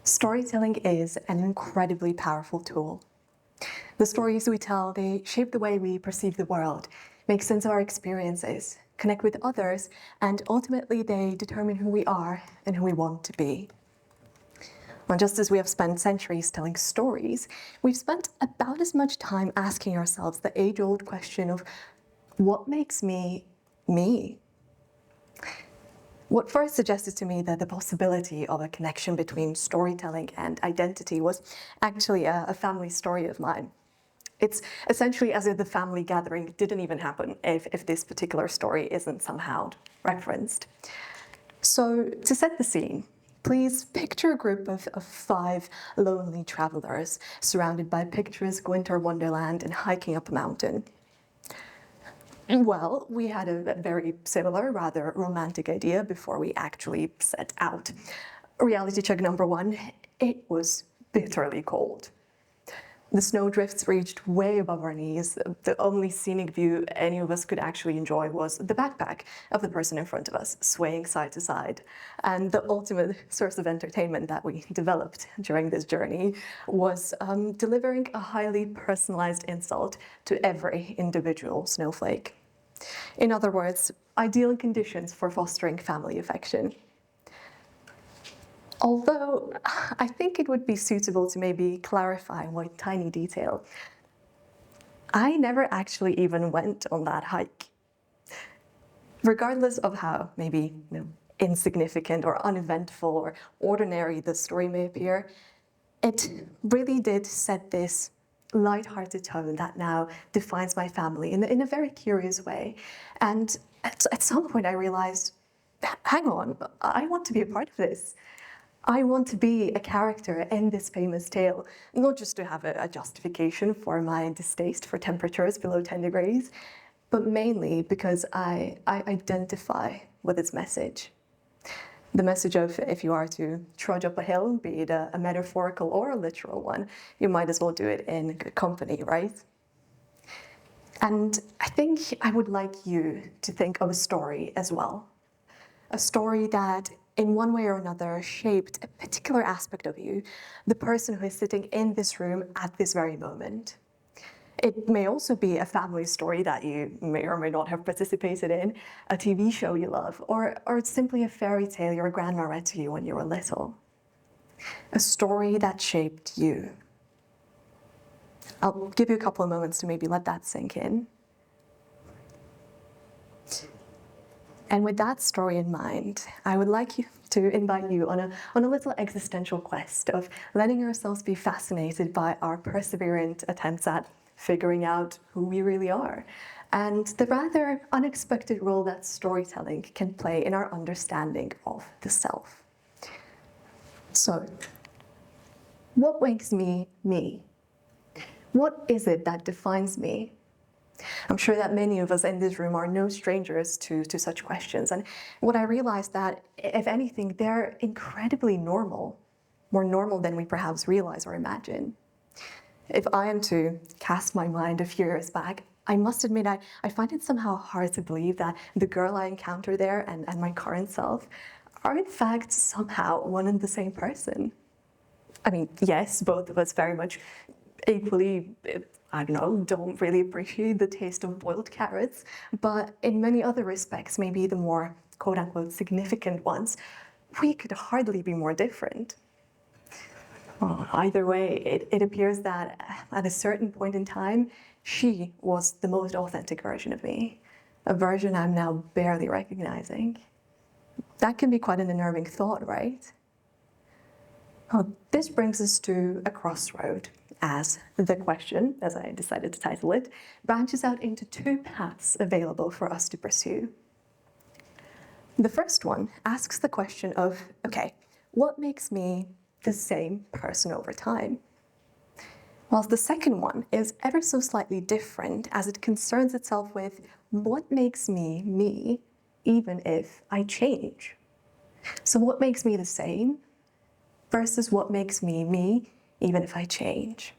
Storytelling is an incredibly powerful tool. The stories we tell, they shape the way we perceive the world, make sense of our experiences, connect with others, and ultimately they determine who we are and who we want to be. Well, just as we have spent centuries telling stories, we've spent about as much time asking ourselves the age-old question of what makes me, me? What first suggested to me that the possibility of a connection between storytelling and identity was actually a family story of mine. It's essentially as if the family gathering didn't even happen if this particular story isn't somehow referenced. So to set the scene, please picture a group of 5 lonely travelers surrounded by picturesque winter wonderland and hiking up a mountain. Well, we had a very similar, rather romantic idea before we actually set out. Reality check number 1, it was bitterly cold. The snowdrifts reached way above our knees. The only scenic view any of us could actually enjoy was the backpack of the person in front of us, swaying side to side. And the ultimate source of entertainment that we developed during this journey was delivering a highly personalized insult to every individual snowflake. In other words, ideal conditions for fostering family affection. Although, I think it would be suitable to maybe clarify one tiny detail. I never actually even went on that hike. Regardless of how maybe insignificant or uneventful or ordinary the story may appear, it really did set this light-hearted tone that now defines my family in a very curious way. And at some point I realized, hang on, I want to be a part of this. I want to be a character in this famous tale, not just to have a justification for my distaste for temperatures below 10 degrees, but mainly because I identify with its message. The message of if you are to trudge up a hill, be it a metaphorical or a literal one, you might as well do it in good company, right? And I think I would like you to think of a story as well. A story that in one way or another shaped a particular aspect of you, the person who is sitting in this room at this very moment. It may also be a family story that you may or may not have participated in, a TV show you love, or it's simply a fairy tale your grandma read to you when you were little. A story that shaped you. I'll give you a couple of moments to maybe let that sink in. And with that story in mind, I would like to invite you on a little existential quest of letting ourselves be fascinated by our perseverant attempts at figuring out who we really are, and the rather unexpected role that storytelling can play in our understanding of the self. So, what makes me me? What is it that defines me? I'm sure that many of us in this room are no strangers to such questions, and what I realized that, if anything, they're incredibly normal, more normal than we perhaps realize or imagine. If I am to cast my mind a few years back, I must admit I find it somehow hard to believe that the girl I encounter there and my current self are in fact somehow one and the same person. I mean, yes, both of us very much equally, I don't know, don't really appreciate the taste of boiled carrots, but in many other respects, maybe the more quote-unquote significant ones, we could hardly be more different. Well, either way, it appears that at a certain point in time, she was the most authentic version of me, a version I'm now barely recognizing. That can be quite an unnerving thought, right? Well, this brings us to a crossroad, as the question, as I decided to title it, branches out into 2 paths available for us to pursue. The first one asks the question of, okay, what makes me the same person over time? Whilst the second one is ever so slightly different, as it concerns itself with what makes me me, even if I change. So what makes me the same versus what makes me me, even if I change?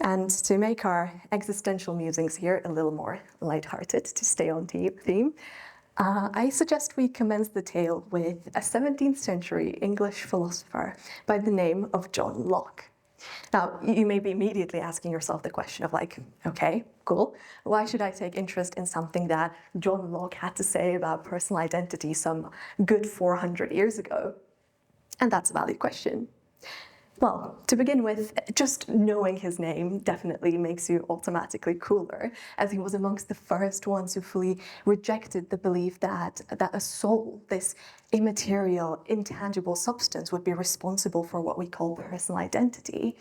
And to make our existential musings here a little more lighthearted, to stay on theme, I suggest we commence the tale with a 17th century English philosopher by the name of John Locke. Now, you may be immediately asking yourself the question of like, okay, cool, why should I take interest in something that John Locke had to say about personal identity some good 400 years ago? And that's a valid question. Well, to begin with, just knowing his name definitely makes you automatically cooler, as he was amongst the first ones who fully rejected the belief that a soul, this immaterial, intangible substance, would be responsible for what we call personal identity.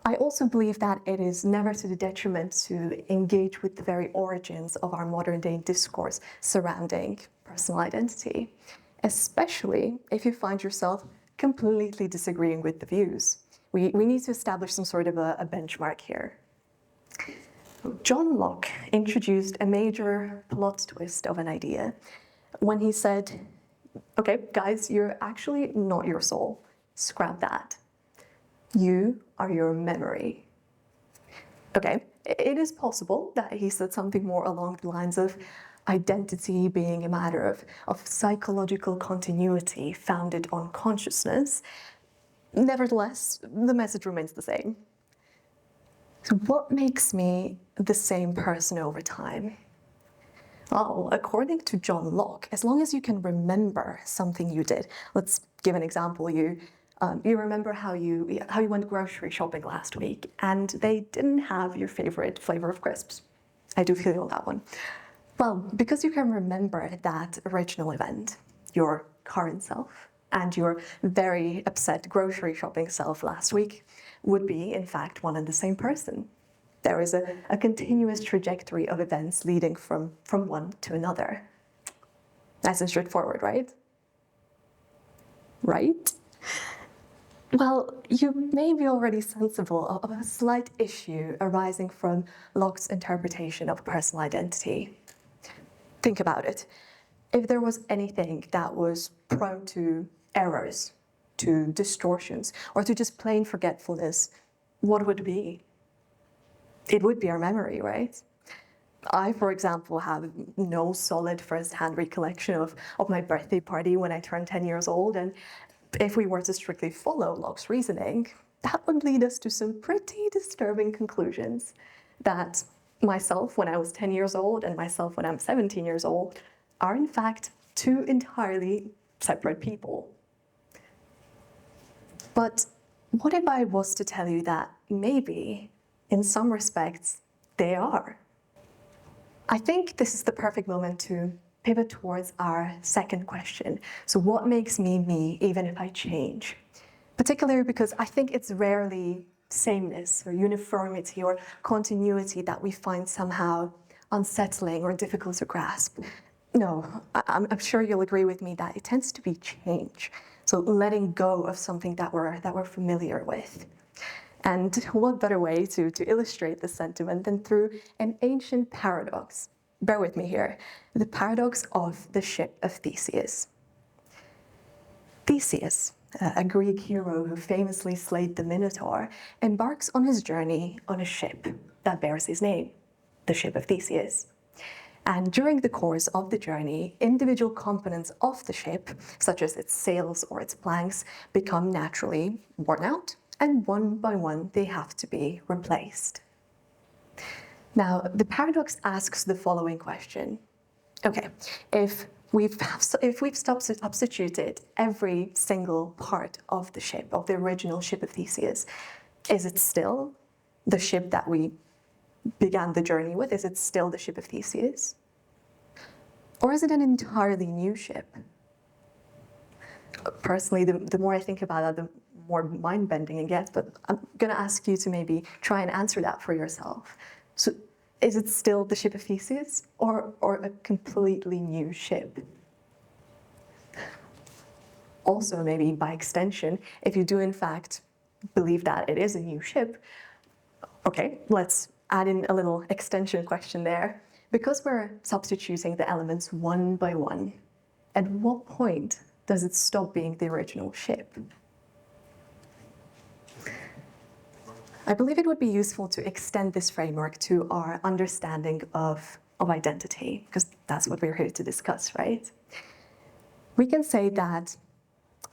I also believe that it is never to the detriment to engage with the very origins of our modern-day discourse surrounding personal identity, especially if you find yourself completely disagreeing with the views. We need to establish some sort of a benchmark here. John Locke introduced a major plot twist of an idea when he said, okay, guys, you're actually not your soul. Scrap that. You are your memory. Okay, it is possible that he said something more along the lines of identity being a matter of psychological continuity founded on consciousness. Nevertheless, the message remains the same. So what makes me the same person over time? Well, according to John Locke, as long as you can remember something you did, let's give an example. You remember how you went grocery shopping last week and they didn't have your favorite flavor of crisps. I do feel that one. Well, because you can remember that original event, your current self and your very upset grocery shopping self last week would be, in fact, one and the same person. There is a continuous trajectory of events leading from one to another. Nice and straightforward, right? Right? Well, you may be already sensible of a slight issue arising from Locke's interpretation of personal identity. Think about it. If there was anything that was prone to errors, to distortions, or to just plain forgetfulness, what would it be? It would be our memory, right? I, for example, have no solid first-hand recollection of my birthday party when I turned 10 years old, and if we were to strictly follow Locke's reasoning, that would lead us to some pretty disturbing conclusions. That myself when I was 10 years old and myself when I'm 17 years old are in fact two entirely separate people. But what if I was to tell you that maybe, in some respects, they are? I think this is the perfect moment to pivot towards our second question. So what makes me me, even if I change? Particularly because I think it's rarely sameness or uniformity or continuity that we find somehow unsettling or difficult to grasp. No, I'm sure you'll agree with me that it tends to be change. So letting go of something that we're familiar with. And what better way to illustrate this sentiment than through an ancient paradox? Bear with me here. The paradox of the Ship of Theseus. Theseus, a Greek hero who famously slayed the Minotaur, embarks on his journey on a ship that bears his name, the Ship of Theseus. And during the course of the journey, individual components of the ship, such as its sails or its planks, become naturally worn out, and one by one they have to be replaced. Now, the paradox asks the following question. Okay, if we've substituted every single part of the ship, of the original Ship of Theseus, is it still the ship that we began the journey with? Is it still the Ship of Theseus? Or is it an entirely new ship? Personally, the more I think about that, the more mind-bending it gets, but I'm gonna ask you to maybe try and answer that for yourself. So is it still the Ship of Theseus or a completely new ship? Also, maybe by extension, if you do in fact believe that it is a new ship, okay, let's add in a little extension question there. Because we're substituting the elements one by one, at what point does it stop being the original ship? I believe it would be useful to extend this framework to our understanding of identity, because that's what we're here to discuss, right? We can say that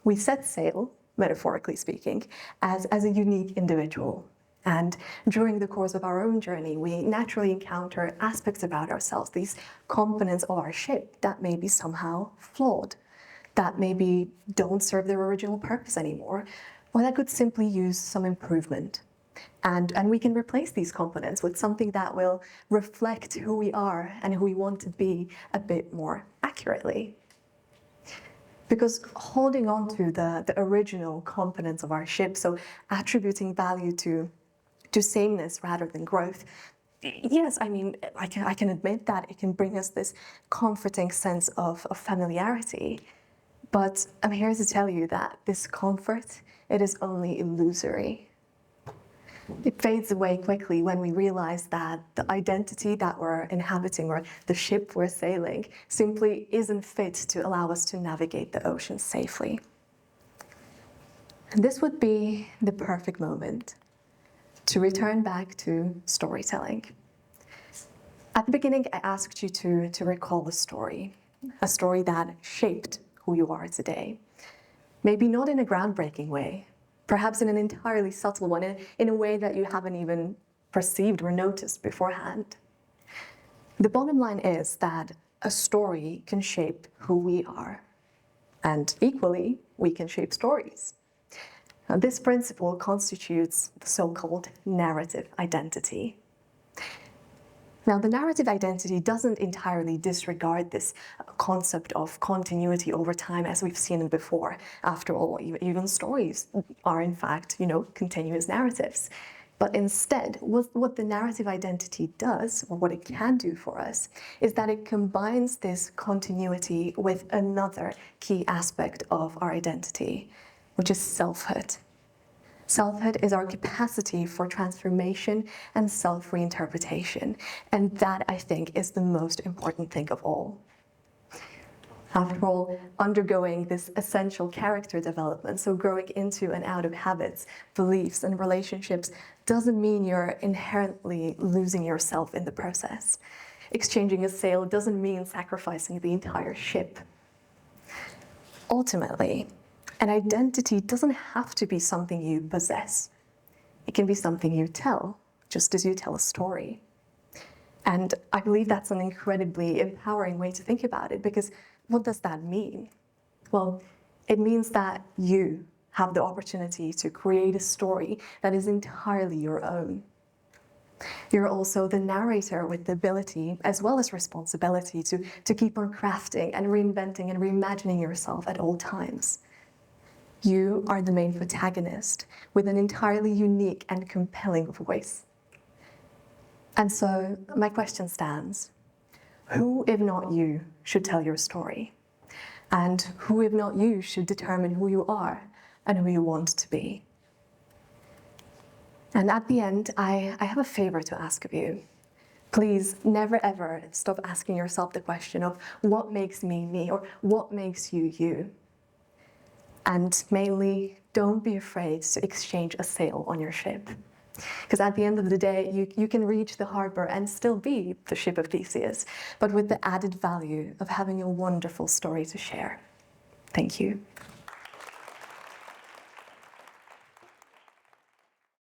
we set sail, metaphorically speaking, as a unique individual. And during the course of our own journey, we naturally encounter aspects about ourselves, these components of our ship that may be somehow flawed, that maybe don't serve their original purpose anymore, or that could simply use some improvement. And we can replace these components with something that will reflect who we are and who we want to be a bit more accurately. Because holding on to the original components of our ship, so attributing value to sameness rather than growth, yes, I mean, I can admit that it can bring us this comforting sense of familiarity. But I'm here to tell you that this comfort, it is only illusory. It fades away quickly when we realize that the identity that we're inhabiting, or the ship we're sailing, simply isn't fit to allow us to navigate the ocean safely. And this would be the perfect moment to return back to storytelling. At the beginning, I asked you to recall a story that shaped who you are today. Maybe not in a groundbreaking way, perhaps in an entirely subtle one, in a way that you haven't even perceived or noticed beforehand. The bottom line is that a story can shape who we are, and equally, we can shape stories. Now, this principle constitutes the so-called narrative identity. Now, the narrative identity doesn't entirely disregard this concept of continuity over time, as we've seen before. After all, even stories are, in fact, continuous narratives. But instead, what the narrative identity does, or what it can do for us, is that it combines this continuity with another key aspect of our identity, which is selfhood. Selfhood is our capacity for transformation and self-reinterpretation, and that, I think, is the most important thing of all. After all, undergoing this essential character development, so growing into and out of habits, beliefs, and relationships, doesn't mean you're inherently losing yourself in the process. Exchanging a sail doesn't mean sacrificing the entire ship. Ultimately, an identity doesn't have to be something you possess. It can be something you tell, just as you tell a story. And I believe that's an incredibly empowering way to think about it, because what does that mean? Well, it means that you have the opportunity to create a story that is entirely your own. You're also the narrator with the ability, as well as responsibility, to keep on crafting and reinventing and reimagining yourself at all times. You are the main protagonist with an entirely unique and compelling voice. And so my question stands: who, if not you, should tell your story? And who, if not you, should determine who you are and who you want to be? And at the end, I have a favor to ask of you. Please never ever stop asking yourself the question of what makes me me, or what makes you you? And mainly, don't be afraid to exchange a sail on your ship. Because at the end of the day, you can reach the harbor and still be the Ship of Theseus, but with the added value of having a wonderful story to share. Thank you.